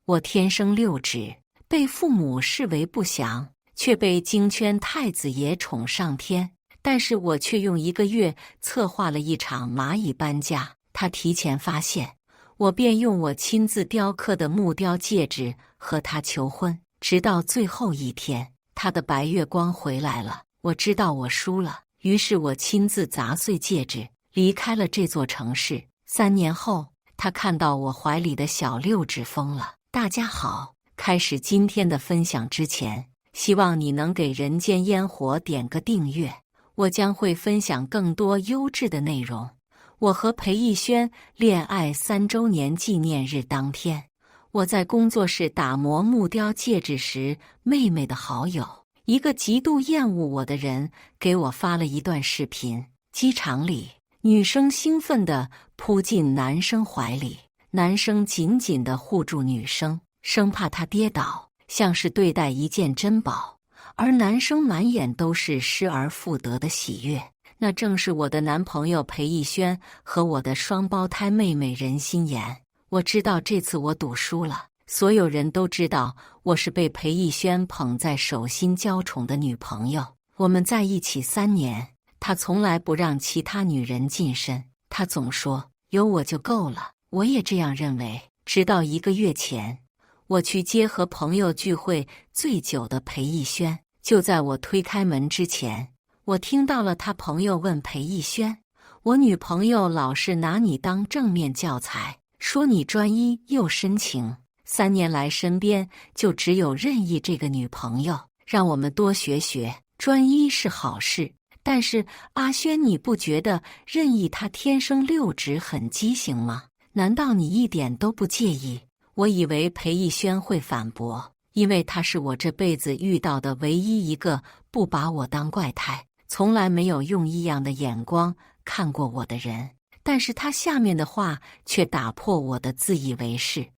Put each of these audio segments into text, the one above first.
我天生六指，被父母視為不祥，卻被京圈太子爺寵上天。但是我卻用1個月策劃了一場螞蟻搬家。他提前發現，我便用我親自雕刻的木雕戒指和他求婚。直到最後一天，他的白月光回來了，我知道我輸了，於是我親自砸碎戒指，離開了這座城市。3年後，他看到我懷裡的小六指瘋了。大家好，開始今天的分享之前，希望你能給人間煙火點個訂閱，我將會分享更多優質的內容。我和裴藝軒戀愛3週年紀念日當天，我在工作室打磨木雕戒指時，妹妹的好友，一個極度厭惡我的人，給我發了一段視頻。機場裡，女生興奮地撲進男生懷裡，男生緊緊地護住女生，生怕她跌倒，像是對待一件珍寶。而男生滿眼都是失而復得的喜悅。那正是我的男朋友裴藝軒和我的雙胞胎妹妹任心妍。我知道這次我賭輸了，所有人都知道我是被裴藝軒捧在手心嬌寵的女朋友。我們在一起3年，他從來不讓其他女人近身，他總說有我就夠了，我也這樣認為。直到1個月前，我去接和朋友聚會醉酒的裴藝軒，就在我推開門之前，我聽到了他朋友問裴藝軒：“我女朋友老是拿你當正面教材，說你專一又深情，3年來身邊就只有任意這個女朋友，讓我們多學學。專一是好事，但是阿軒，你不覺得任意他天生六指很畸形嗎？難道你一點都不介意？”我以為裴藝軒會反駁，因為他是我這輩子遇到的唯一一個不把我當怪胎，從來沒有用異樣的眼光看過我的人。但是他下面的話卻打破我的自以為是。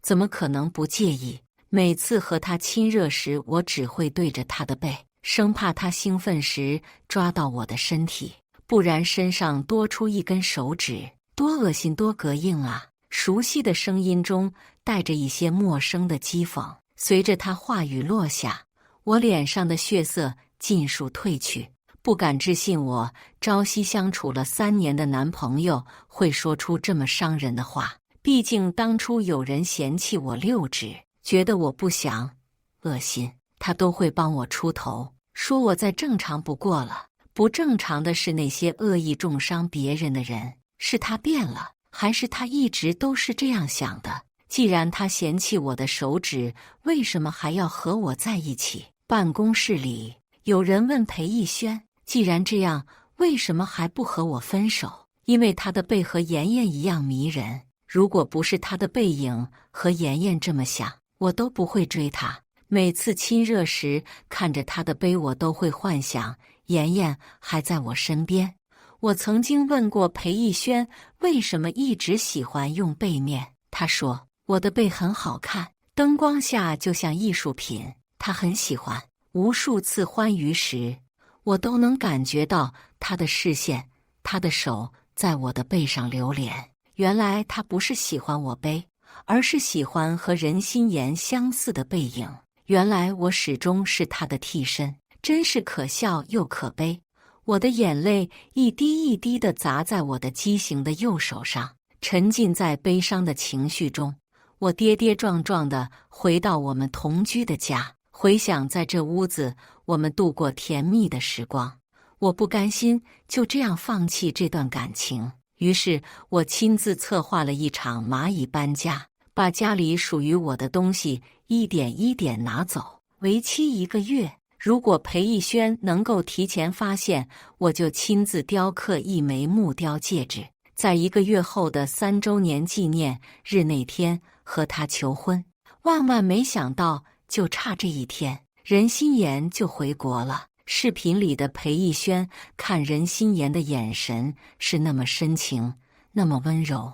怎麼可能不介意？每次和他親熱時，我只會對着他的背，生怕他興奮時抓到我的身體，不然身上多出一根手指，多惡心多膈應啊！熟悉的聲音中帶着一些陌生的譏諷。隨着他話語落下，我臉上的血色盡數褪去，不敢置信我朝夕相處了3年的男朋友會說出這麼傷人的話。畢竟當初有人嫌棄我六指，覺得我不祥、惡心，他都會幫我出頭，說我再正常不過了。不正常的是那些惡意中傷別人的人。是他變了，還是他一直都是這樣想的？既然他嫌棄我的手指，為什麼還要和我在一起？辦公室裡有人問裴藝軒，既然這樣，為什麼還不和我分手？因為他的背和妍妍一樣迷人，如果不是他的背影和妍妍這麼像，我都不會追他。每次親熱時看着他的背，我都會幻想妍妍還在我身邊。我曾經問過裴藝軒為什麼一直喜歡用背面，他說我的背很好看，燈光下就像藝術品，他很喜歡。無數次歡愉時，我都能感覺到他的視線，他的手在我的背上流連。原來他不是喜歡我背，而是喜歡和任心妍相似的背影。原來我始終是他的替身，真是可笑又可悲。我的眼淚一滴一滴地砸在我的畸形的右手上，沉浸在悲傷的情緒中。我跌跌撞撞地回到我們同居的家，回想在這屋子我們度過甜蜜的時光。我不甘心就這樣放棄這段感情，於是我親自策劃了一場螞蟻搬家，把家裡屬於我的東西一點一點拿走。為期1個月。如果裴藝軒能夠提前發現，我就親自雕刻一枚木雕戒指，在1個月後的3週年紀念日那天和他求婚。萬萬沒想到，就差這一天，任心妍就回國了。視頻裡的裴藝軒看任心妍的眼神是那麼深情，那麼溫柔，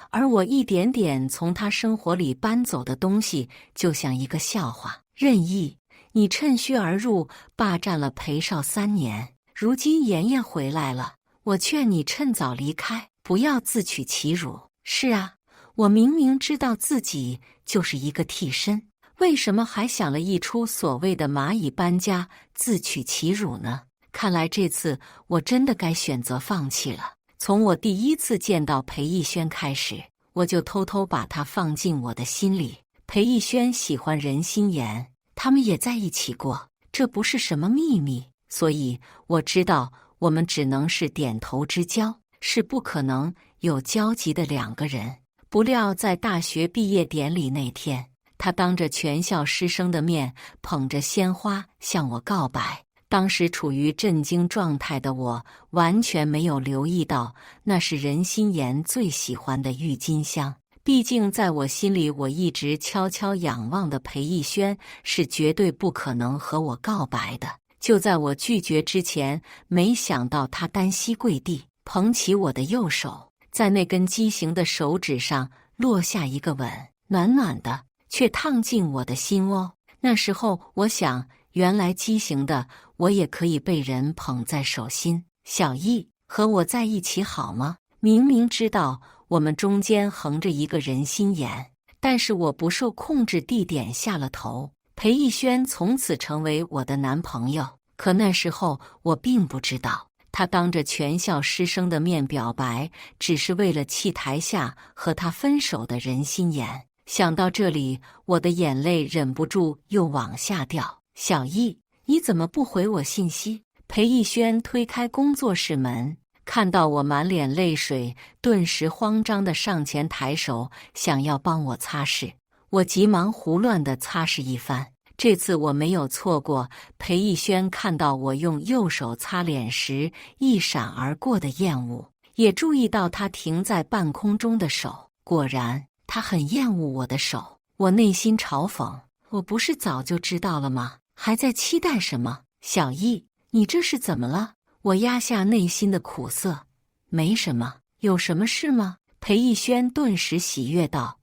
而我一點點從他生活裡搬走的東西，就像一個笑話。任意，你趁虛而入，霸佔了裴少3年。如今妍妍回来了，我勸你趁早離開，不要自取其辱。是啊，我明明知道自己就是一個替身，為什麼還想了一出所謂的螞蟻搬家，自取其辱呢？看來這次我真的該選擇放棄了。從我第一次見到裴逸軒開始，我就偷偷把他放進我的心裡。裴逸軒喜歡任心妍，他們也在一起過，這不是什麼秘密，所以我知道我們只能是點頭之交，是不可能有交集的兩個人。不料在大學畢業典禮那天，他當着全校師生的面捧着鮮花向我告白。當時處於震驚狀態的我，完全沒有留意到那是任心妍最喜歡的鬱金香。畢竟在我心裡，我一直悄悄仰望的裴逸軒是絕對不可能和我告白的。就在我拒絕之前，沒想到他單膝跪地，捧起我的右手，在那根畸形的手指上落下一個吻，暖暖的，卻燙進我的心窩。那時候我想，原來畸形的我也可以被人捧在手心。小易，和我在一起好嗎？明明知道我們中間橫着一個任心妍，但是我不受控制地點下了頭。裴逸軒從此成為我的男朋友，可那時候我並不知道，他當着全校師生的面表白，只是為了氣台下和他分手的任心妍。想到這裡，我的眼淚忍不住又往下掉。小易，你怎麼不回我信息？裴逸軒推開工作室門，看到我滿臉淚水，頓時慌張地上前抬手，想要幫我擦拭。我急忙胡亂地擦拭一番。這次我沒有錯過裴逸軒看到我用右手擦臉時一閃而過的厭惡，也注意到他停在半空中的手。果然，他很厭惡我的手。我內心嘲諷：我不是早就知道了嗎？還在期待什麼？小易，你這是怎麼了？我壓下內心的苦澀，沒什麼，有什麼事嗎？裴逸軒頓時喜悅道：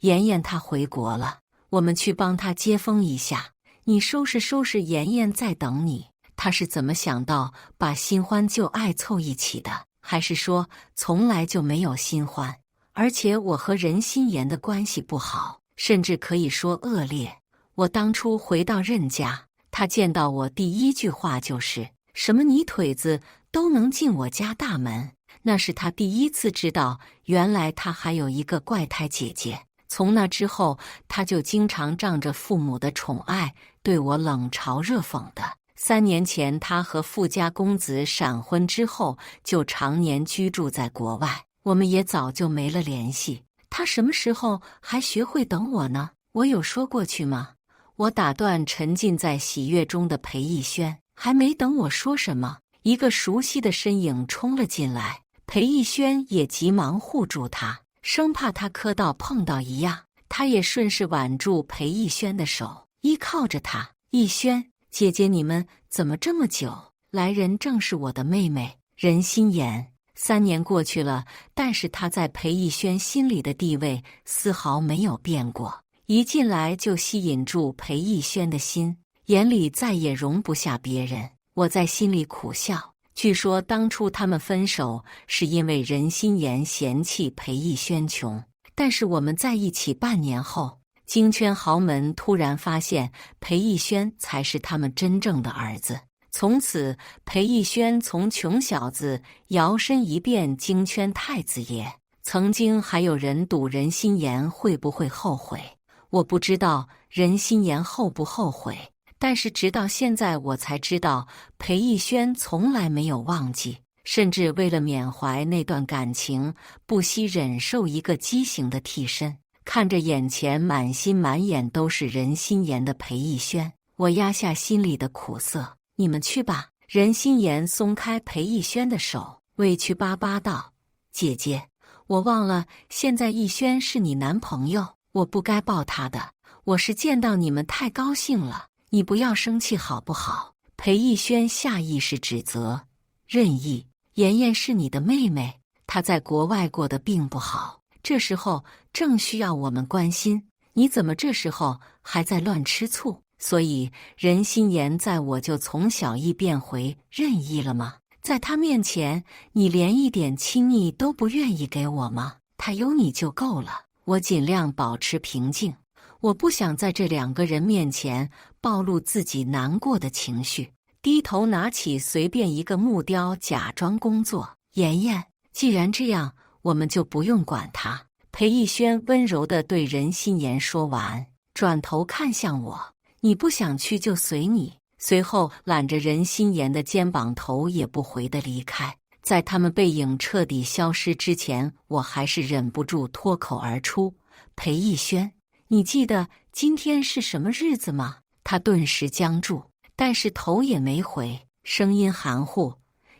妍妍她回國了，我們去幫她接風一下。你收拾收拾，妍妍在等你。她是怎麼想到把新歡舊愛湊一起的？還是說從來就沒有新歡？而且我和任心妍的關係不好，甚至可以說惡劣。我當初回到任家，他見到我第一句話就是：什麼泥腿子都能進我家大門。那是他第一次知道，原來他還有一個怪胎姐姐。從那之後，他就經常仗着父母的寵愛，對我冷嘲熱諷的。3年前，他和富家公子閃婚之後，就常年居住在國外，我們也早就沒了聯繫。他什麼時候還學會等我呢？我有說過去嗎？我打斷沉浸在喜悅中的裴逸軒，還沒等我說什麼，一個熟悉的身影衝了進來。裴逸軒也急忙護住他，生怕他磕到碰到一樣。他也順勢挽住裴逸軒的手，依靠着他。逸軒姐姐，你們怎麼這麼久？來人正是我的妹妹任心妍。3年過去了，但是她在裴逸軒心裡的地位絲毫沒有變過。一進來就吸引住裴逸軒的心，眼裡再也容不下別人。我在心裡苦笑。據說當初他們分手是因為任心妍嫌棄裴逸軒窮，但是我們在一起半年後，京圈豪門突然發現裴逸軒才是他們真正的兒子。從此，裴逸軒從窮小子搖身一變京圈太子爺。曾經還有人賭任心妍會不會後悔。我不知道任心妍後不後悔，但是直到現在我才知道，裴逸軒從來沒有忘記，甚至為了緬懷那段感情，不惜忍受一個畸形的替身。看着眼前滿心滿眼都是任心妍的裴逸軒，我壓下心裡的苦澀。你們去吧。任心妍鬆開裴逸軒的手，委屈巴巴道：姐姐，我忘了現在逸軒是你男朋友，我不該抱他的。我是見到你們太高興了，你不要生氣好不好？裴逸軒下意識指責：任意，妍妍是你的妹妹，她在國外過得並不好，這時候正需要我們關心，你怎麼這時候還在亂吃醋？所以任心妍在我就從小易變回任意了嗎？在她面前，你連一點親昵都不願意給我嗎？她有你就夠了。我盡量保持平靜。我不想在這兩個人面前暴露自己難過的情緒，低頭拿起隨便一個木雕，假裝工作。妍妍，既然這樣，我們就不用管他。裴逸軒溫柔地對任心妍說完，轉頭看向我：“你不想去就隨你。”隨後攬着任心妍的肩膀，頭也不回地離開。在他們背影徹底消失之前，我還是忍不住脫口而出：“裴逸軒，你記得今天是什麼日子嗎？”他頓時僵住，但是頭也沒回，聲音含糊：“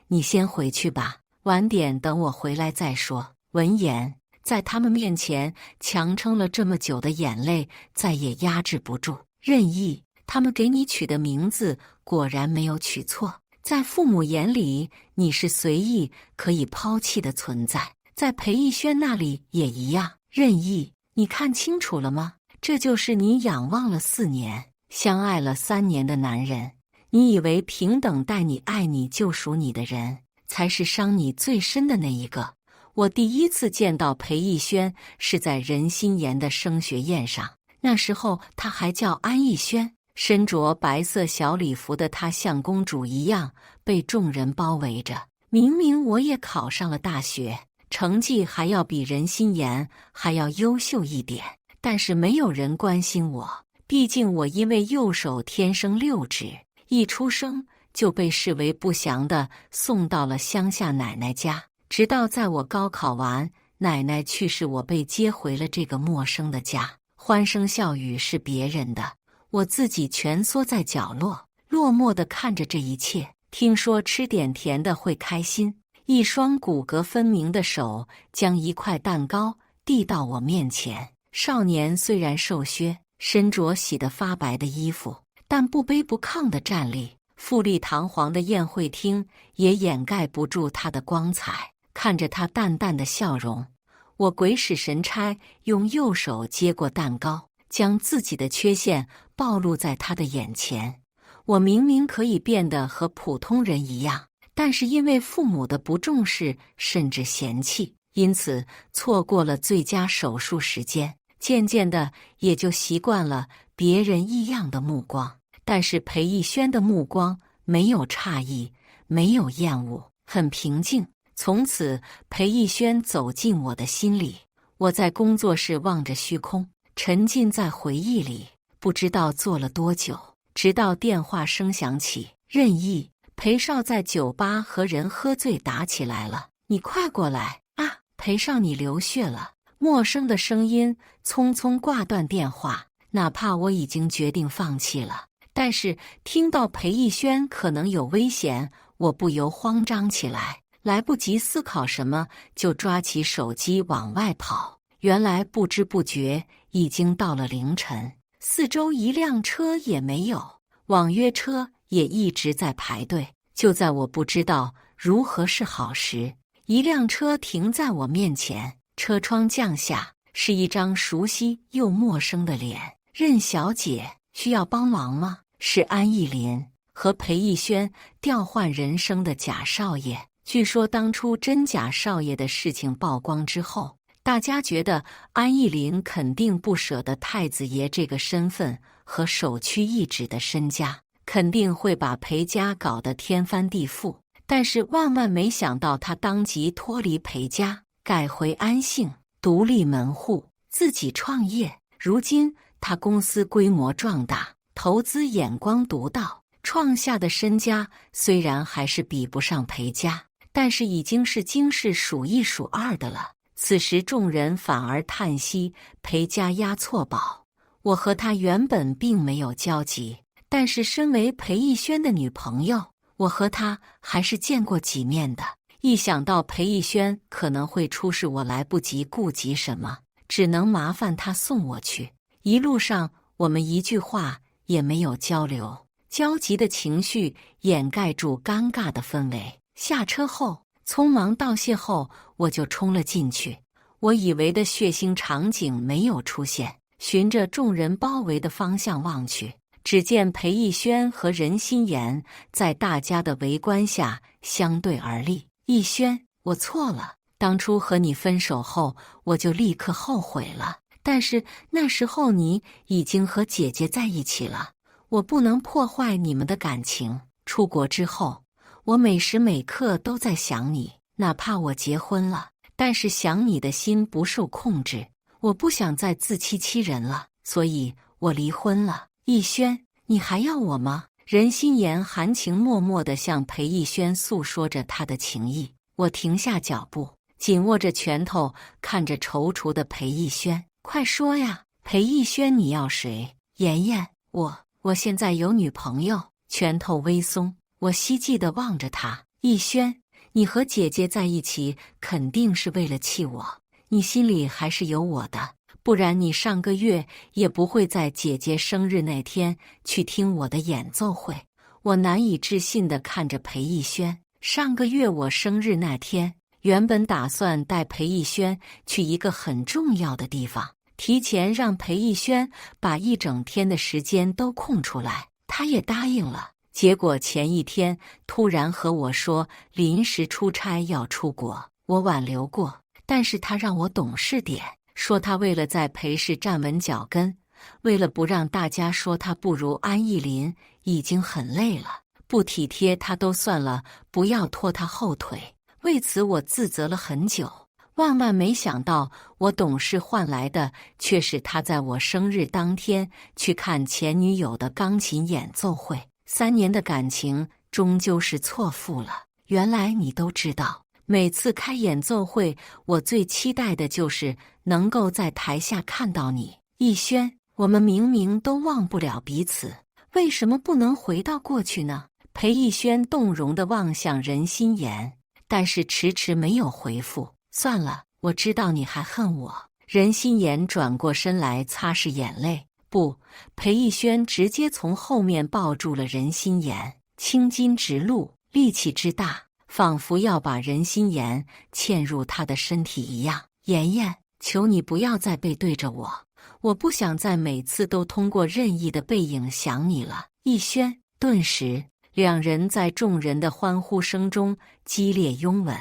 你先回去吧，晚點等我回來再說。”聞言，在他們面前強撐了這麼久的眼淚再也壓制不住。任意，他們給你取的名字果然沒有取錯，在父母眼裡，你是隨意可以拋棄的存在，在裴逸軒那裡也一樣。任意，你看清楚了嗎？這就是你仰望了4年、相愛了3年的男人。你以為平等待你、愛你、救贖你的人，才是傷你最深的那一個。我第一次見到裴逸軒是在任心妍的升學宴上，那時候他還叫安逸軒。身着白色小禮服的她像公主一樣被眾人包圍着。明明我也考上了大學，成績還要比任心妍還要優秀一點，但是沒有人關心我。畢竟我因為右手天生6指，一出生就被視為不祥的，送到了鄉下奶奶家。直到在我高考完，奶奶去世，我被接回了這個陌生的家。歡聲笑語是別人的，我自己蜷縮在角落，落寞地看着這一切。聽說吃點甜的會開心，一雙骨骼分明的手將一塊蛋糕遞到我面前。少年雖然瘦削，身着洗得發白的衣服，但不卑不亢地站立。富麗堂皇的宴會廳也掩蓋不住他的光彩。看着他淡淡的笑容，我鬼使神差用右手接過蛋糕，將自己的缺陷暴露在他的眼前。我明明可以變得和普通人一樣，但是因為父母的不重視甚至嫌棄，因此錯過了最佳手術時間。漸漸的也就習慣了別人異樣的目光，但是裴逸軒的目光沒有詫異，沒有厭惡，很平靜。從此裴逸軒走進我的心裡。我在工作室望着虛空，沉浸在回憶裡，不知道坐了多久，直到電話聲響起。任意，裴少在酒吧和人喝醉打起來了，你快過來啊！裴少，你流血了。陌生的聲音匆匆掛斷電話。哪怕我已經決定放棄了，但是聽到裴逸軒可能有危險，我不由慌張起來。來不及思考什麼，就抓起手機往外跑。原來不知不覺已經到了凌晨，四周一輛車也沒有，網約車也一直在排隊。就在我不知道如何是好時，一輛車停在我面前，車窗降下，是一張熟悉又陌生的臉。任小姐，需要幫忙嗎？是安逸林，和裴逸軒調換人生的假少爺。據說當初真假少爺的事情曝光之後，大家覺得安逸林肯定不捨得太子爺這個身份和首屈一指的身家，肯定會把裴家搞得天翻地覆。但是萬萬沒想到，他當即脫離裴家，改回安姓，獨立門戶，自己創業。如今他公司規模壯大，投資眼光獨到，創下的身家雖然還是比不上裴家，但是已經是經世數一數二的了。此時眾人反而嘆息裴家押錯寶。我和他原本並沒有交集，但是身為裴逸軒的女朋友，我和他還是見過幾面的。一想到裴逸軒可能會出事，我來不及顧及什麼，只能麻煩他送我去。一路上我們一句話也沒有交流，焦急的情緒掩蓋住尷尬的氛圍。下車後，匆忙道謝後，我就衝了進去。我以為的血腥場景沒有出現，循着眾人包圍的方向望去，只見裴逸軒和任心妍在大家的圍觀下相對而立。逸軒，我錯了，當初和你分手後，我就立刻後悔了。但是那時候你已經和姐姐在一起了，我不能破壞你們的感情。出國之後，我每時每刻都在想你，哪怕我結婚了，但是想你的心不受控制。我不想再自欺欺人了，所以我離婚了。逸軒，你還要我嗎？任心妍含情脈脈地向裴逸軒訴說着他的情意。我停下腳步，緊握着拳頭，看着踌躇的裴逸軒。快說呀，裴逸軒，你要誰？妍妍，我現在有女朋友。拳頭微鬆，我希冀地望着他。逸軒，你和姐姐在一起肯定是為了氣我，你心裡還是有我的，不然你上個月也不會在姐姐生日那天去聽我的演奏會。我難以置信地看着裴逸軒。上個月我生日那天，原本打算帶裴逸軒去一個很重要的地方，提前讓裴逸軒把一整天的時間都空出來，他也答應了。結果前一天突然和我說臨時出差要出國，我挽留過，但是他讓我懂事點，說他為了在裴氏站穩腳跟，為了不讓大家說他不如安藝林，已經很累了，不體貼他都算了，不要拖他後腿。為此我自責了很久，萬萬沒想到我懂事換來的卻是他在我生日當天去看前女友的鋼琴演奏會。3年的感情終究是錯付了。原來你都知道，每次開演奏會，我最期待的就是能夠在台下看到你。逸軒，我們明明都忘不了彼此，為什麼不能回到過去呢？裴逸軒動容地望向任心妍，但是遲遲沒有回復。算了，我知道你還恨我。任心妍轉過身來擦拭眼淚。不，裴逸軒直接從後面抱住了任心妍，青筋直露，力氣之大，仿佛要把任心妍嵌入他的身體一樣。妍妍，求你不要再背對着我，我不想再每次都通過任意的背影想你了。逸軒，頓時兩人在眾人的歡呼聲中激烈擁吻，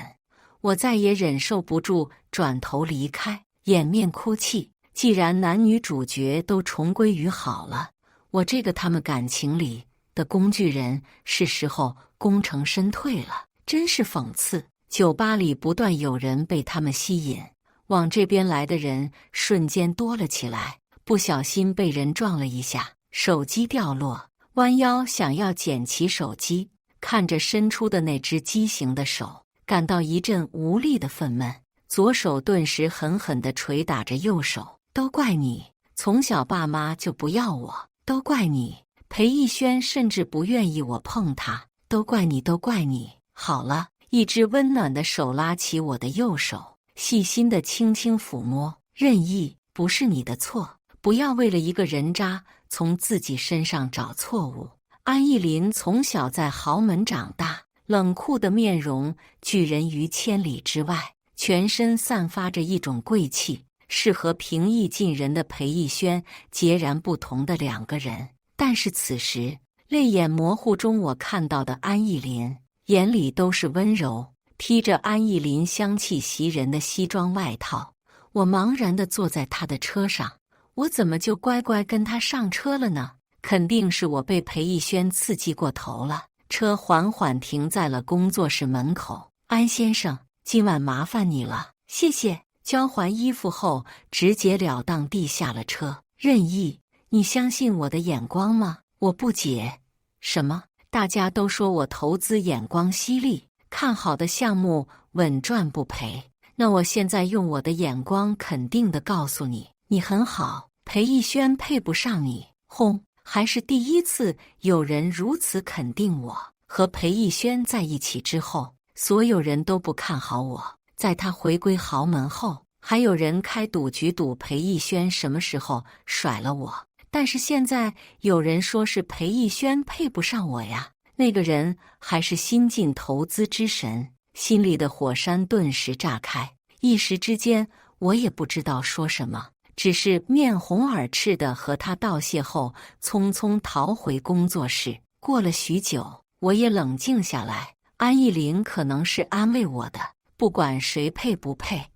我再也忍受不住，轉頭離開，掩面哭泣。既然男女主角都重歸於好了，我這個他們感情裡的工具人是時候功成身退了，真是諷刺。酒吧裡不斷有人被他們吸引，往這邊來的人瞬間多了起來，不小心被人撞了一下，手機掉落，彎腰想要撿起手機，看着伸出的那只畸形的手，感到一陣無力的憤懣，左手頓時狠狠地捶打着右手。都怪你，從小爸媽就不要我，都怪你，裴逸軒甚至不願意我碰他，都怪你，都怪你。好了，一只溫暖的手拉起我的右手，細心地輕輕撫摸。任意，不是你的錯，不要為了一個人渣從自己身上找錯誤。安藝林從小在豪門長大，冷酷的面容拒人於千里之外，全身散發着一種貴氣，是和平易近人的裴逸軒截然不同的兩個人。但是此時淚眼模糊中，我看到的安藝林眼裡都是溫柔，披着安藝林香氣襲人的西裝外套。我茫然地坐在他的車上，我怎麼就乖乖跟他上車了呢？肯定是我被裴逸軒刺激過頭了。車緩緩停在了工作室門口。安先生，今晚麻煩你了，謝謝。交還衣服後，直截了當地下了車。任意，你相信我的眼光嗎？我不解。什麼？大家都說我投資眼光犀利，看好的項目穩賺不賠。那我現在用我的眼光肯定地告訴你，你很好，裴逸軒配不上你。轰！還是第一次有人如此肯定我。和裴逸軒在一起之後，所有人都不看好我。在他回歸豪門後，還有人開賭局賭裴逸軒什麼時候甩了我。但是現在有人說是裴逸軒配不上我呀，那個人還是新晉投資之神。心裡的火山頓時炸開，一時之間我也不知道說什麼，只是面紅耳赤地和他道謝後，匆匆逃回工作室。過了許久，我也冷靜下來。安藝林可能是安慰我的，不管誰配不配，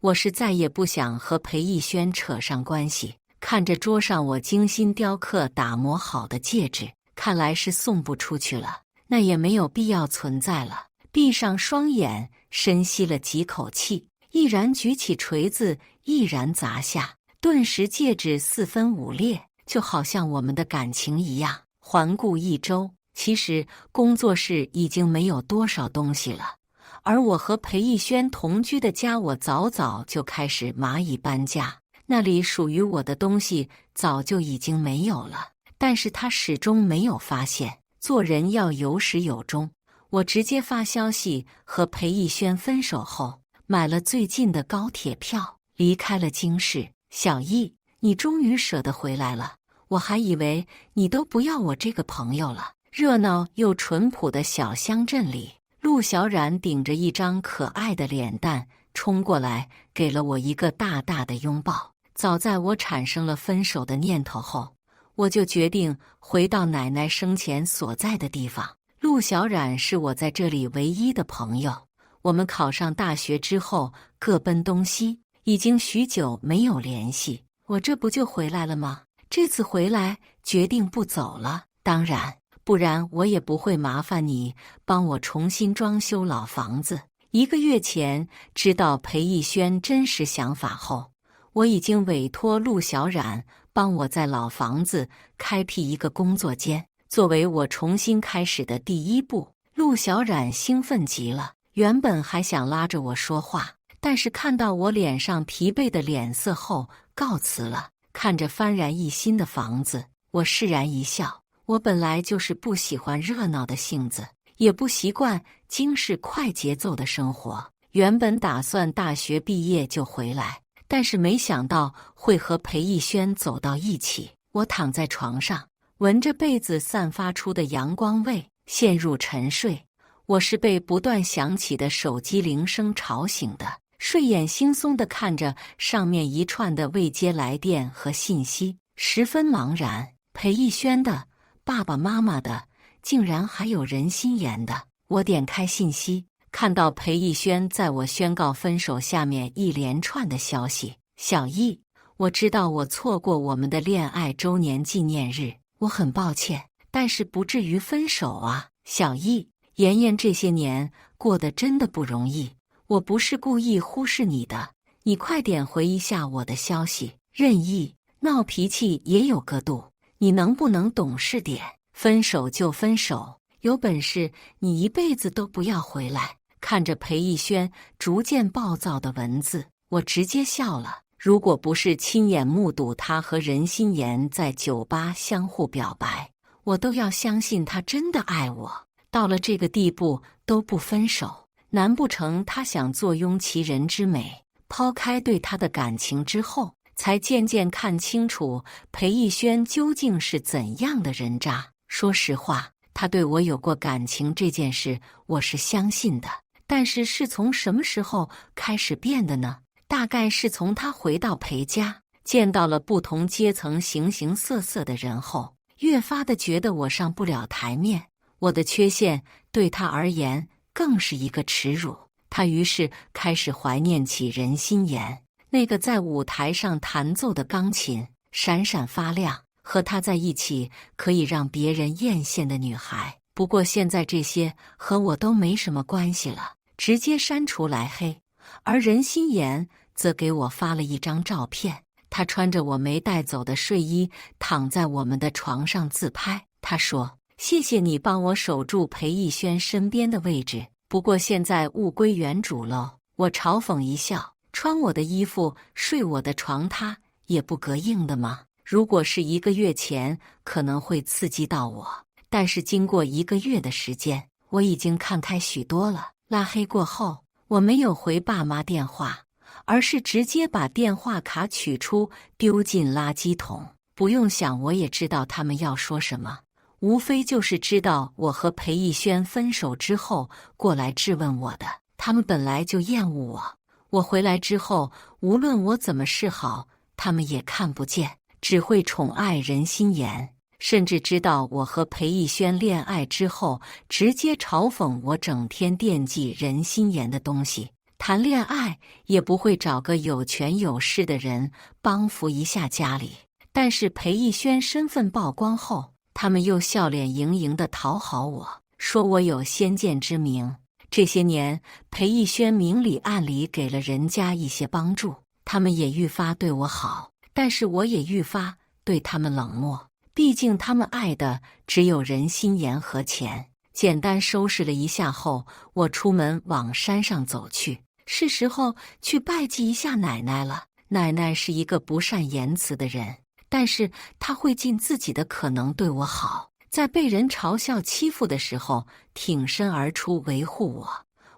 我是再也不想和裴逸軒扯上關係。看着桌上我精心雕刻打磨好的戒指，看來是送不出去了，那也沒有必要存在了。閉上雙眼，深吸了幾口氣，毅然舉起錘子，毅然砸下，頓時戒指四分五裂，就好像我們的感情一樣。環顧一周，其實工作室已經沒有多少東西了，而我和裴逸軒同居的家，我早早就開始螞蟻搬家，那裡屬於我的東西早就已經沒有了，但是他始終沒有發現。做人要有始有終。我直接發消息和裴逸軒分手後，買了最近的高鐵票，離開了京市。小易，你終於捨得回來了，我還以為你都不要我這個朋友了。熱鬧又淳樸的小鄉鎮裡，陸小冉頂着一張可愛的臉蛋衝過來，給了我一個大大的擁抱。早在我產生了分手的念頭後，我就決定回到奶奶生前所在的地方。陸小冉是我在這裡唯一的朋友。我們考上大學之後各奔東西，已經許久沒有聯繫。我這不就回來了嗎？這次回來決定不走了，當然，不然我也不會麻煩你幫我重新裝修老房子。1個月前知道裴逸軒真實想法後，我已經委託陸小冉幫我在老房子開闢一個工作間，作為我重新開始的第一步。陸小冉興奮極了，原本還想拉着我說話，但是看到我臉上疲憊的臉色後，告辭了。看着幡然一新的房子，我釋然一笑。我本來就是不喜歡熱鬧的性子，也不習慣京市快節奏的生活。原本打算大學畢業就回來，但是沒想到會和裴逸軒走到一起。我躺在床上，聞着被子散發出的陽光味，陷入沉睡。我是被不斷響起的手機鈴聲吵醒的，睡眼惺忪地看着上面一串的未接來電和信息，十分茫然。裴逸軒的、爸爸媽媽的，竟然還有任心妍的。我點開信息，看到裴逸軒在我宣告分手下面一連串的消息。小易，我知道我錯過我們的戀愛周年紀念日，我很抱歉，但是不至於分手啊。小易，妍妍這些年過得真的不容易，我不是故意忽視你的，你快點回一下我的消息。任意，鬧脾氣也有個度，你能不能懂事點？分手就分手，有本事你一輩子都不要回來。看着裴逸軒逐漸暴躁的文字，我直接笑了。如果不是親眼目睹他和任心妍在酒吧相互表白，我都要相信他真的愛我。到了這個地步都不分手，難不成他想坐擁其人之美？拋開對他的感情之後，才漸漸看清楚裴逸軒究竟是怎樣的人渣。說實話，他對我有過感情這件事，我是相信的。但是是從什麼時候開始變的呢？大概是從他回到裴家，見到了不同階層形形色色的人後，越發的覺得我上不了台面。我的缺陷對他而言更是一個恥辱。他於是開始懷念起任心妍，那個在舞台上彈奏的鋼琴閃閃發亮，和他在一起可以讓別人豔羨的女孩。不過現在這些和我都沒什麼關係了，直接刪除來黑。而任心妍則給我發了一張照片，她穿着我沒帶走的睡衣，躺在我們的床上自拍。她說：“謝謝你幫我守住裴逸軒身邊的位置，不過現在物歸原主嘍。”我嘲諷一笑，穿我的衣服，睡我的床，他也不膈應的嗎？如果是1個月前，可能會刺激到我。但是經過1個月的時間，我已經看開許多了。拉黑過後，我沒有回爸媽電話，而是直接把電話卡取出，丟進垃圾桶。不用想，我也知道他們要說什麼，無非就是知道我和裴逸軒分手之後過來質問我的。他們本來就厭惡我，我回來之後，無論我怎麼示好，他們也看不見，只會寵愛任心妍。甚至知道我和裴逸軒戀愛之後，直接嘲諷我整天惦記任心妍的東西。談戀愛也不會找個有權有勢的人幫扶一下家裡。但是裴逸軒身份曝光後，他們又笑臉盈盈地討好我，說我有先見之明。這些年，裴逸軒明裡暗裡給了人家一些幫助，他們也愈發對我好，但是我也愈發對他們冷漠。畢竟他們愛的只有人心顏和錢。簡單收拾了一下後，我出門往山上走去，是時候去拜祭一下奶奶了。奶奶是一個不善言辭的人，但是她會盡自己的可能對我好，在被人嘲笑欺負的時候挺身而出維護我。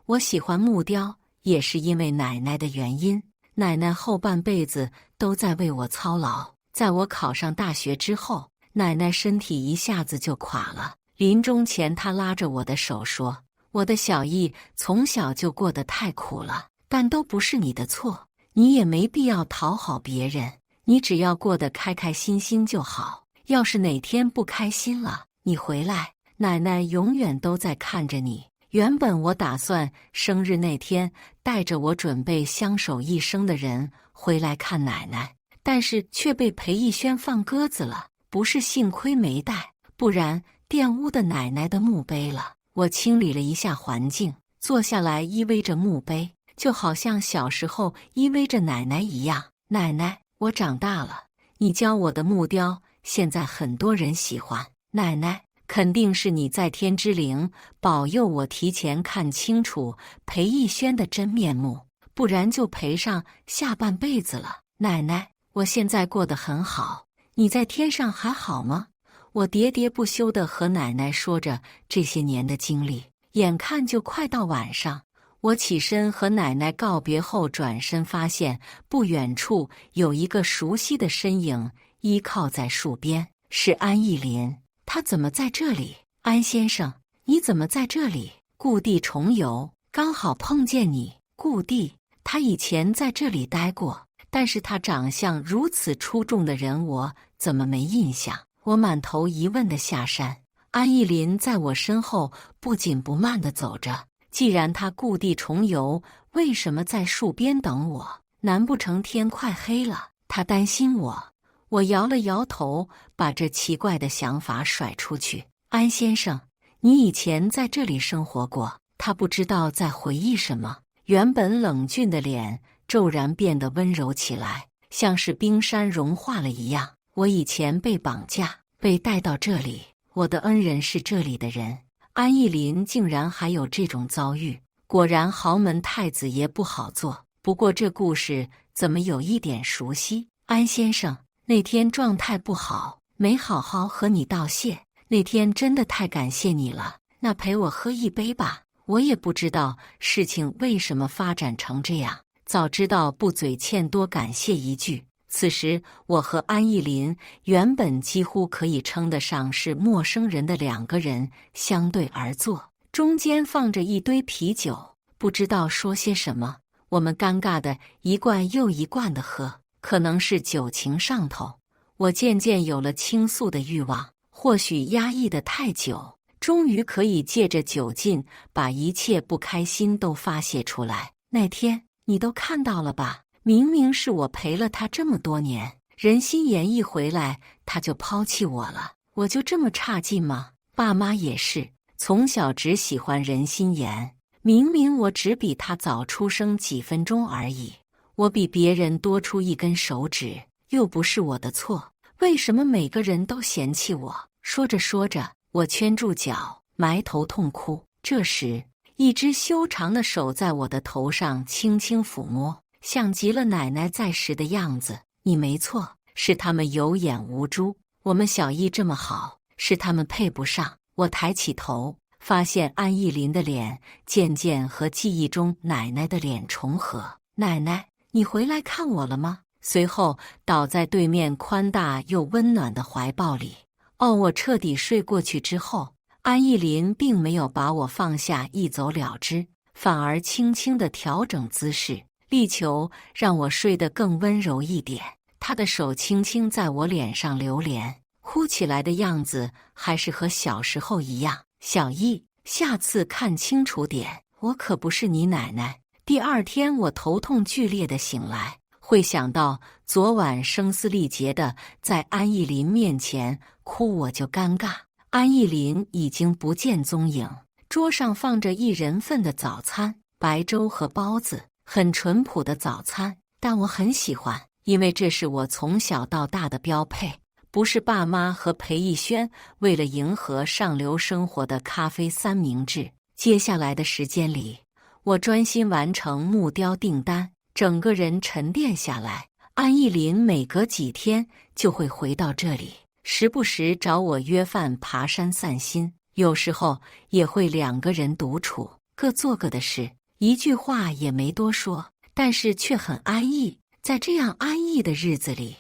我喜歡木雕，也是因為奶奶的原因。奶奶後半輩子都在為我操勞，在我考上大學之後，奶奶身體一下子就垮了。臨終前，她拉着我的手說：“我的小藝從小就過得太苦了，但都不是你的錯，你也沒必要討好別人，你只要過得開開心心就好。要是哪天不開心了，你回來，奶奶永遠都在看着你。”原本我打算生日那天帶着我準備相守一生的人回來看奶奶，但是卻被裴逸軒放鴿子了。不是幸虧沒帶，不然玷污的奶奶的墓碑了。我清理了一下環境，坐下來依偎着墓碑，就好像小時候依偎着奶奶一樣。奶奶，我長大了，你教我的木雕現在很多人喜歡。奶奶，肯定是你在天之靈保佑我提前看清楚裴逸軒的真面目，不然就賠上下半輩子了。奶奶，我現在過得很好，你在天上還好嗎？我喋喋不休地和奶奶說着這些年的經歷，眼看就快到晚上，我起身和奶奶告別後，轉身發現不遠處有一個熟悉的身影依靠在樹邊，是安逸林。他怎麼在這裡？安先生，你怎麼在這裡？故地重遊，剛好碰見你。故地，他以前在這裡待過，但是他長相如此出眾的人，我怎麼沒印象？我滿頭疑問地下山，安逸林在我身後不緊不慢地走着。既然他故地重遊，為什麼在樹邊等我？難不成天快黑了，他擔心我？我搖了搖頭，把這奇怪的想法甩出去。安先生，你以前在這裡生活過？他不知道在回憶什麼，原本冷峻的臉驟然變得溫柔起來，像是冰山融化了一樣。我以前被綁架，被帶到這裡，我的恩人是這裡的人。安逸林竟然還有這種遭遇，果然豪門太子爺不好做。不過這故事怎麼有一點熟悉？安先生，那天狀態不好，沒好好和你道謝。那天真的太感謝你了，那陪我喝一杯吧。我也不知道事情為什麼發展成這樣，早知道不嘴欠多感謝一句。此時我和安逸林原本幾乎可以稱得上是陌生人的兩個人相對而坐，中間放着一堆啤酒，不知道說些什麼。我們尷尬的一罐又一罐的喝，可能是酒情上頭，我漸漸有了傾訴的慾望，或許壓抑得太久，終於可以借着酒勁把一切不開心都發洩出來。那天你都看到了吧？明明是我陪了他這麼多年，人心妍一回來他就拋棄我了，我就這麼差勁嗎？爸媽也是，從小只喜歡人心妍，明明我只比他早出生幾分鐘而已，我比別人多出一根手指，又不是我的錯，為什麼每個人都嫌棄我？說着說着，我圈住腳，埋頭痛哭。這時，一隻修長的手在我的頭上輕輕撫摸，像極了奶奶在時的樣子。你沒錯，是他們有眼無珠，我們小藝這麼好，是他們配不上。我抬起頭，發現安逸林的臉漸漸和記憶中奶奶的臉重合。奶奶，你回來看我了嗎？隨後倒在對面寬大又溫暖的懷抱裡。我徹底睡過去之後，安逸林並沒有把我放下一走了之，反而輕輕地調整姿勢，力求讓我睡得更溫柔一點。他的手輕輕在我臉上流連，哭起來的樣子還是和小時候一樣。小藝，下次看清楚點，我可不是你奶奶。第二天我頭痛劇烈地醒來，會想到昨晚聲嘶力竭地在安意林面前哭，我就尷尬。安意林已經不見蹤影，桌上放着1人份的早餐，白粥和包子，很淳樸的早餐，但我很喜歡，因為這是我從小到大的標配。不是爸媽和裴逸軒為了迎合上流生活的咖啡三明治。接下來的時間裡，我專心完成木雕訂單，整個人沉澱下來。安意林每隔幾天就會回到這裡，時不時找我約飯爬山散心，有時候也會2個人獨處，各做各的事，一句話也沒多說，但是卻很安逸。在這樣安逸的日子裡，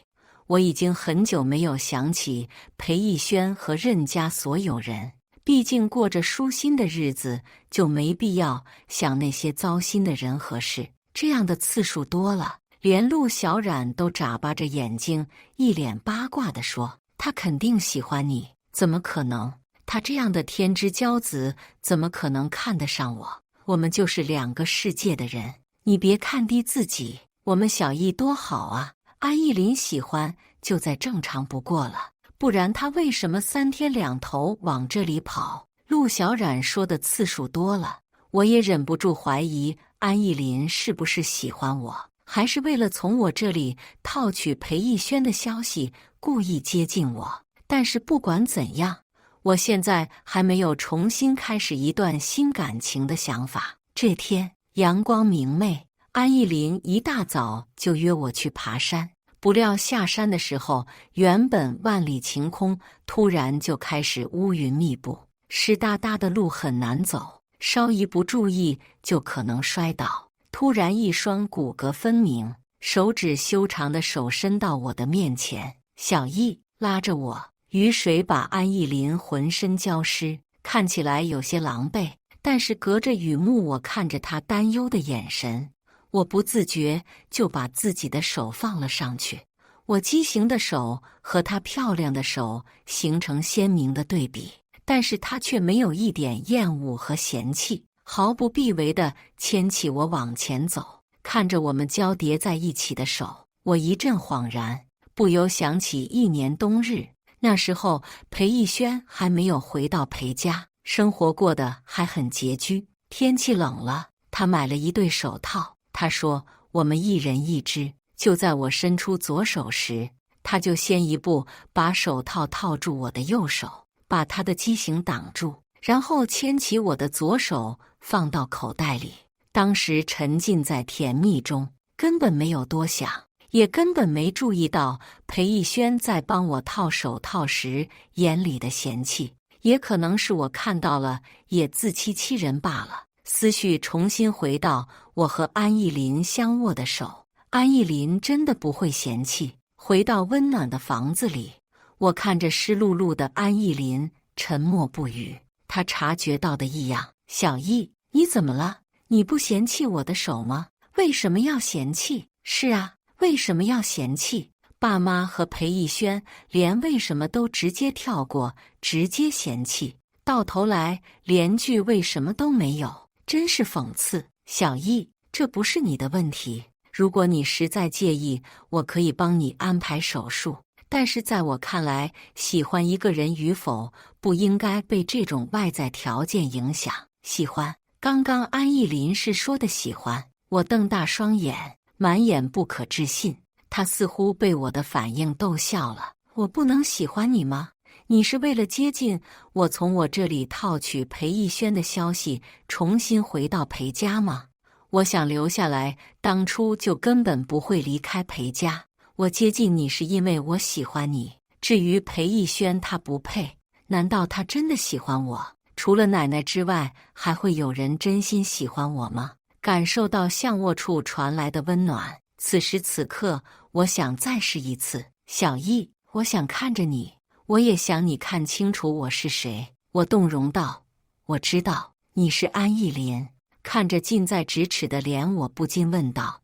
我已經很久沒有想起裴逸軒和任家所有人，畢竟過着舒心的日子，就沒必要想那些糟心的人和事。這樣的次數多了，連陸小冉都眨巴着眼睛，一臉八卦地說：“他肯定喜歡你，怎麼可能？他這樣的天之驕子，怎麼可能看得上我？我們就是2個世界的人，你別看低自己。我們小藝多好啊！安意林喜歡就再正常不過了，不然他為什麼3天2頭往這裡跑？”陸小冉說的次數多了，我也忍不住懷疑安意林是不是喜歡我，還是為了從我這裡套取裴逸軒的消息，故意接近我。但是不管怎樣，我現在還沒有重新開始一段新感情的想法。這天陽光明媚，安意林一大早就約我去爬山。不料下山的時候，原本萬里晴空，突然就開始烏雲密布，濕噠噠的路很難走，稍一不注意就可能摔倒。突然一雙骨骼分明、手指修長的手伸到我的面前，小易拉着我，雨水把安意林渾身澆濕，看起來有些狼狽，但是隔着雨幕我看着他擔憂的眼神，我不自覺就把自己的手放了上去。我畸形的手和他漂亮的手形成鮮明的對比，但是他卻沒有一點厭惡和嫌棄，毫不避諱地牽起我往前走。看着我們交疊在一起的手，我一陣恍然，不由想起一年冬日，那時候裴逸軒還沒有回到裴家，生活過得還很拮據。天氣冷了，他買了一對手套，他說我們1人1隻。就在我伸出左手時，他就先一步把手套套住我的右手，把他的畸形擋住，然後牽起我的左手放到口袋裡。當時沉浸在甜蜜中，根本沒有多想，也根本沒注意到裴逸軒在幫我套手套時眼裡的嫌棄，也可能是我看到了也自欺欺人罷了。思緒重新回到我和安意林相握的手，安意林真的不會嫌棄。回到溫暖的房子裡，我看着濕漉漉的安意林，沉默不語。他察覺到的異樣：“小易，你怎麼了？你不嫌棄我的手嗎？為什麼要嫌棄？”“是啊，為什麼要嫌棄？爸媽和裴逸軒連為什麼都直接跳過，直接嫌棄，到頭來連句為什麼都沒有，真是諷刺。小易，這不是你的問題。如果你實在介意，我可以幫你安排手術。但是在我看來，喜歡一個人與否，不應該被這種外在條件影響。”“喜歡？剛剛安意林是說的喜歡？”我瞪大雙眼，滿眼不可置信。他似乎被我的反應逗笑了。“我不能喜歡你嗎？你是為了接近我，從我這裡套取裴逸軒的消息，重新回到裴家嗎？我想留下來，當初就根本不會離開裴家。我接近你是因為我喜歡你。至於裴逸軒，他不配。難道他真的喜歡我？除了奶奶之外，還會有人真心喜歡我嗎？”感受到相握處傳來的溫暖，此時此刻，我想再試一次。“小易，我想看着你，我也想你看清楚我是誰。”我動容道：“我知道你是安意林。”看着近在咫尺的臉，我不禁問道：“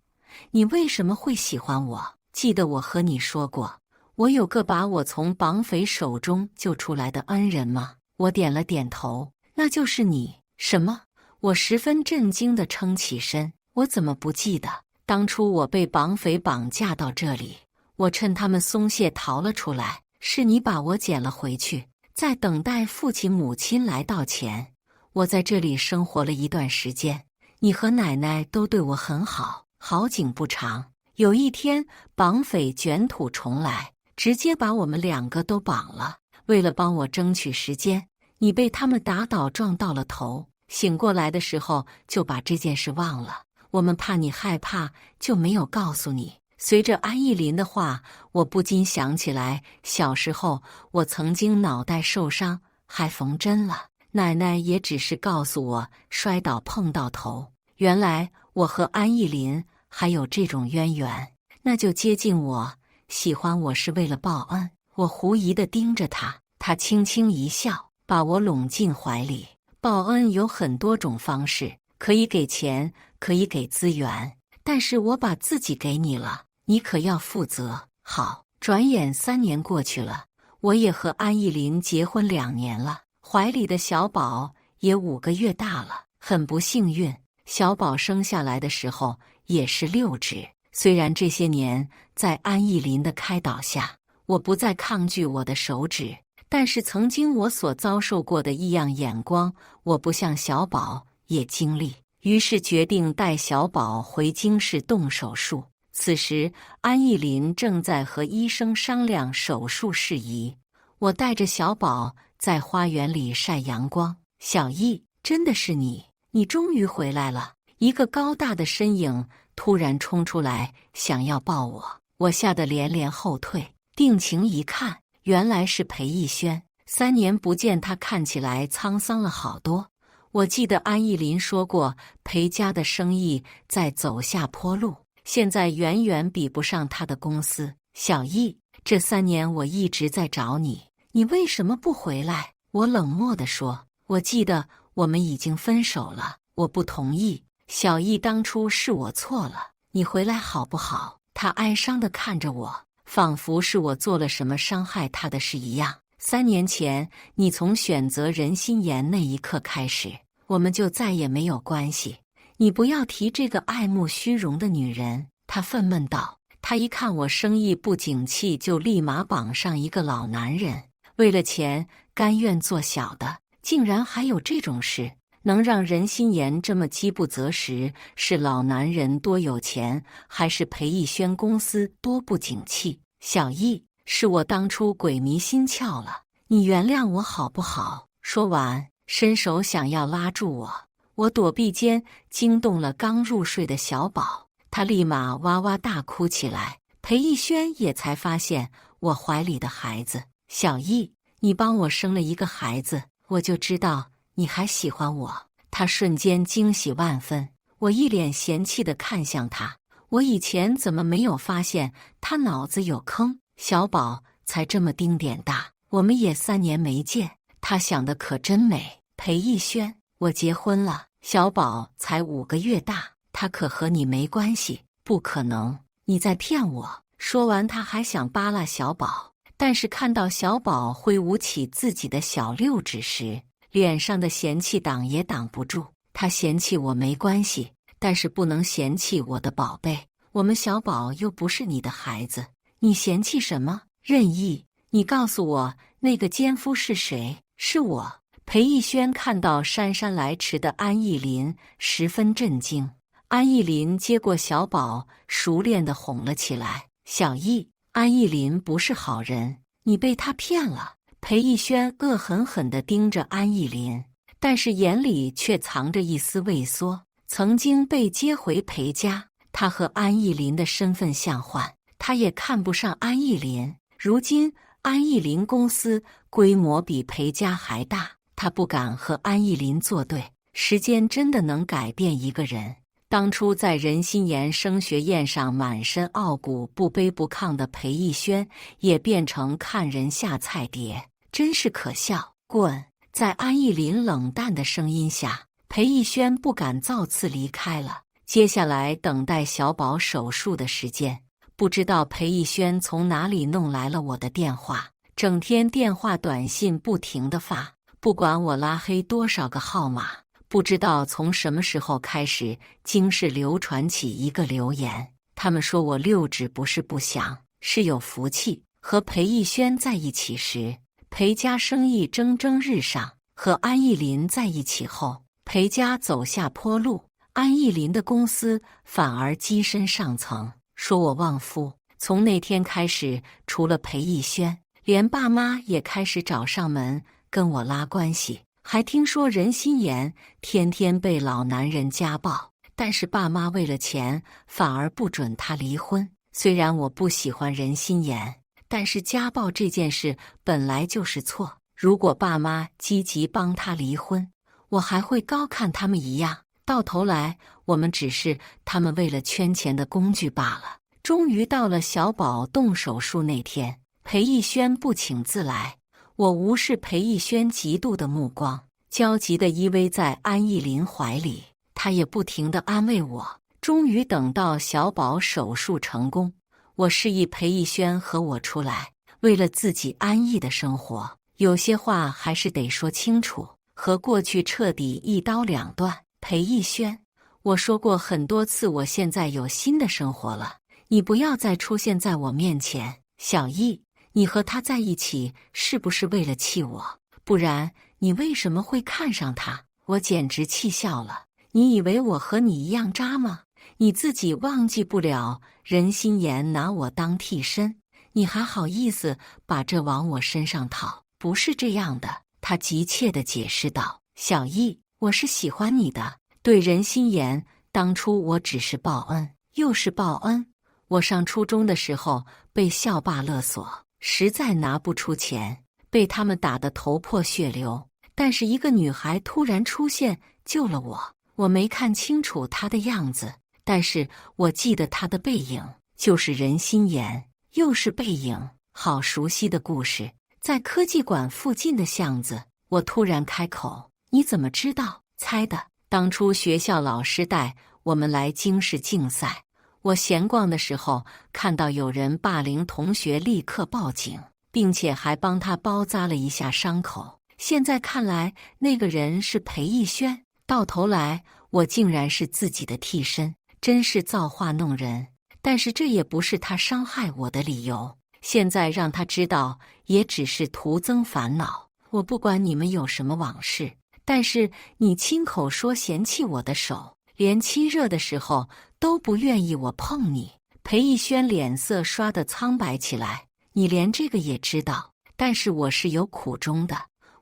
你為什麼會喜歡我？記得我和你說過，我有個把我從綁匪手中救出來的恩人嗎？”我點了點頭。“那就是你。”“什麼？”我十分震驚地撐起身。我怎麼不記得？當初我被綁匪綁架到這裡，我趁他們鬆懈逃了出來，是你把我撿了回去，在等待父親母親來道歉。我在這裡生活了一段時間，你和奶奶都對我很好。好景不長，有一天綁匪捲土重來，直接把我們2個都綁了。為了幫我爭取時間，你被他們打倒撞到了頭，醒過來的時候就把這件事忘了。我們怕你害怕，就沒有告訴你。隨着安意林的話，我不禁想起來，小時候我曾經腦袋受傷，還縫針了。奶奶也只是告訴我摔倒碰到頭。原來我和安意林還有這種淵源，那就接近我，喜歡我是為了報恩。我狐疑地盯着他，他輕輕一笑，把我攏進懷裡。報恩有很多種方式，可以給錢，可以給資源，但是我把自己給你了，你可要負責。好，轉眼3年過去了，我也和安意林結婚2年了，懷裡的小寶也5個月大了。很不幸運，小寶生下來的時候也是6指。雖然這些年在安意林的開導下，我不再抗拒我的手指，但是曾經我所遭受過的異樣眼光，我不像小寶也經歷，於是決定帶小寶回京市動手術。此時安意林正在和醫生商量手術事宜，我帶着小寶在花園裡曬陽光。小意，真的是你，你終於回來了。一個高大的身影突然衝出來，想要抱我，我嚇得連連後退。定睛一看，原來是裴逸軒。3年不見，他看起來滄桑了好多。我記得安意林說過，裴家的生意在走下坡路，現在遠遠比不上他的公司。小意，這3年我一直在找你，你為什麼不回來？我冷漠地說，我記得我們已經分手了，我不同意。小意，當初是我錯了，你回來好不好？他哀傷地看着我，仿佛是我做了什麼傷害他的事一樣。3年前，你從選擇任心妍那一刻開始，我們就再也沒有關係。你不要提這個愛慕虛榮的女人。他憤懣道。他一看我生意不景氣，就立馬綁上一個老男人，為了錢甘願做小的，竟然還有這種事。能讓任心妍這麼飢不擇食，是老男人多有錢，還是裴逸軒公司多不景氣？小意，是我當初鬼迷心竅了，你原諒我好不好？說完，伸手想要拉住我，我躲避間驚動了剛入睡的小寶，他立馬哇哇大哭起來。裴逸軒也才發現我懷裡的孩子。小意，你幫我生了一個孩子，我就知道你還喜歡我。他瞬間驚喜萬分，我一臉嫌棄地看向他，我以前怎麼沒有發現他腦子有坑？小寶才這麼丁點大，我們也3年沒見，他想的可真美。裴逸軒，我結婚了，小寶才5個月大，他可和你沒關係。不可能，你在騙我。說完，他還想扒拉小寶，但是看到小寶揮舞起自己的小6指時，臉上的嫌棄擋也擋不住。他嫌棄我沒關係，但是不能嫌棄我的寶貝。我們小寶又不是你的孩子，你嫌棄什麼？任意，你告訴我，那個奸夫是誰？是我。裴逸軒看到姍姍來遲的安意林，十分震驚。安意林接過小寶，熟練地哄了起來。小意，安意林不是好人，你被他騙了。裴逸軒惡狠狠地盯着安意林，但是眼裡卻藏着一絲畏縮。曾經被接回裴家，他和安意林的身份相換，他也看不上安意林。如今安意林公司規模比裴家還大，他不敢和安意林作對。時間真的能改變一個人。當初在任心妍升學宴上滿身傲骨、不卑不亢的裴逸軒，也變成看人下菜碟，真是可笑。滾！在安意林冷淡的聲音下，裴逸軒不敢造次離開了。接下來等待小寶手術的時間，不知道裴逸軒從哪裡弄來了我的電話，整天電話短信不停地發，不管我拉黑多少個號碼，不知道從什麼時候開始，京市流傳起一個流言，他們說我六指不是不祥，是有福氣。和裴逸軒在一起時，裴家生意蒸蒸日上；和安逸林在一起後，裴家走下坡路，安逸林的公司反而躋身上層，說我旺夫。從那天開始，除了裴逸軒，連爸媽也開始找上門跟我拉關係。還聽說任心妍天天被老男人家暴，但是爸媽為了錢，反而不准她離婚。雖然我不喜歡任心妍，但是家暴這件事本來就是錯。如果爸媽積極幫她離婚，我還會高看他們一樣。到頭來，我們只是他們為了圈錢的工具罷了。終於到了小寶動手術那天，裴逸軒不請自來。我無視裴逸軒嫉妒的目光，焦急地依偎在安逸林懷裡，他也不停地安慰我。終於等到小寶手術成功，我示意裴逸軒和我出來。為了自己安逸的生活，有些話還是得說清楚，和過去徹底一刀兩斷。裴逸軒，我說過很多次，我現在有新的生活了，你不要再出現在我面前。小逸，你和他在一起是不是為了氣我？不然你為什麼會看上他？我簡直氣笑了。你以為我和你一樣渣嗎？你自己忘記不了任心妍拿我當替身，你還好意思把這往我身上套？不是這樣的，他急切地解釋道。小逸，我是喜歡你的。對任心妍，當初我只是報恩，又是報恩。我上初中的時候被校霸勒索，實在拿不出錢，被他們打得頭破血流。但是一個女孩突然出現救了我。我沒看清楚她的樣子，但是我記得她的背影，就是任心妍，又是背影，好熟悉的故事。在科技館附近的巷子，我突然開口：“你怎麼知道？”猜的。當初學校老師帶我們來京市競賽，我閒逛的時候看到有人霸凌同學，立刻報警，並且還幫他包紮了一下傷口。現在看來，那個人是裴逸軒。到頭來，我竟然是自己的替身，真是造化弄人。但是這也不是他傷害我的理由。現在讓他知道，也只是徒增煩惱。我不管你們有什麼往事，但是你親口說嫌棄我的手，連親熱的時候都不願意我碰你。裴逸軒臉色刷得蒼白起來。你連這個也知道，但是我是有苦衷的。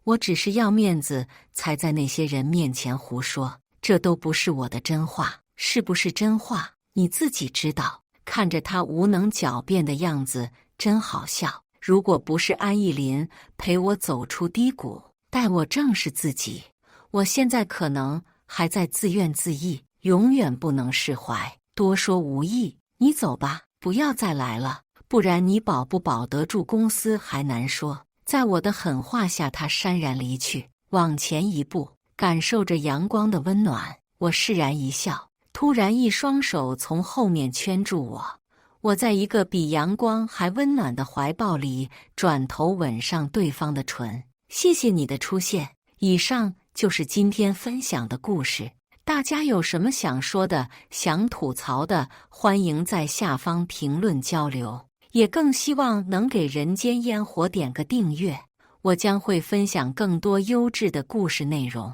我只是要面子，才在那些人面前胡說，這都不是我的真話。是不是真話，你自己知道。看着他無能狡辯的樣子，真好笑。如果不是安逸林陪我走出低谷，帶我正視自己，我現在可能還在自怨自艾，永遠不能釋懷。多說無益，你走吧，不要再來了，不然你保不保得住公司還難說。在我的狠話下，他潸然離去。往前一步，感受着陽光的溫暖，我釋然一笑。突然一雙手從後面圈住我，我在一個比陽光還溫暖的懷抱裡，轉頭吻上對方的唇。謝謝你的出現。以上就是今天分享的故事。大家有什麼想說的、想吐槽的，歡迎在下方評論交流。也更希望能給人間煙火點個訂閱，我將會分享更多優質的故事內容。